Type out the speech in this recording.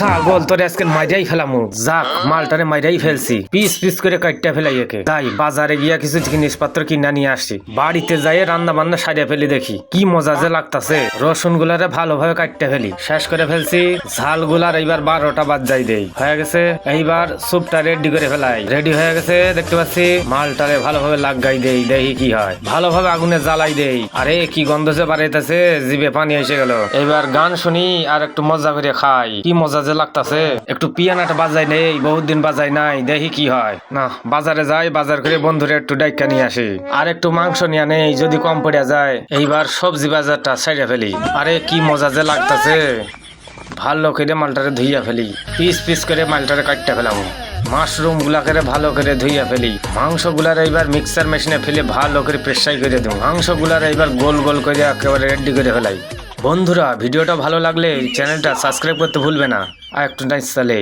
ছাগল তোরে আজকে মাইরাই ফেলামু। যাক মালটারে মাইরাই ফেলছি, পিস পিস করে কাটটা ফেলাই একে। তাই বাজারে গিয়া কিছু জিনিসপত্র কিনা নিয়ে আসছি, বাড়িতে যাই রান্না বান্না সারিয়া ফেলি। দেখি কি মজা যে লাগতাছে। রসুন গুলারে ভালোভাবে কাটতে ফেলি, শেষ করে ফেলছি। ঝাল গুলার এইবার 12টা বাদ যাই দেই হয়ে গেছে। এইবার স্যুপটা রেডি করে ফেলাই, রেডি হয়ে গেছে দেখতে পাচ্ছি। মালটারে ভালোভাবে লাগাই দেই, দেখি কি হয়। ভালোভাবে আগুনে জ্বালাই দেই। আরে কি গন্ধ যে বাড়াইতেছে, জিভে পানি এসে গেল। এবার গান শুনি আর একটু মজা করে খাই। কি মজা যে লাগতাছে। একটু পিয়ানাটা বাজাই নেই, বহুত দিন বাজাই নাই, দেখি কি হয়। না বাজারে যাই, বাজার করে বন্ধুরে একটু ডাইকা নিয়ে আসি। আর একটু মাংস নিয়ে নেই, যদি কম পড়ে যায়। এইবার সবজি বাজারটা সাইডে ফেলি। আরে কি মজা যে লাগতাছে। ভালো করে মালটারে ধুইয়া ফেলি, পিস পিস করে মালটারে কাটতে ফেলাম। মাশরুম গুলাকে ভালো করে ধুইয়া ফেলি। মাংস গুলার এইবার মিক্সার মেশিনে ফেলে ভালো করে প্রেসাই করে দেব। মাংস গুলার এইবার গোল গোল করে একেবারে রেডি করে ফেলাই। বন্ধুরা ভিডিওটা ভালো লাগলে চ্যানেলটা সাবস্ক্রাইব করতে ভুলবে না। আর একটু নাইস চালে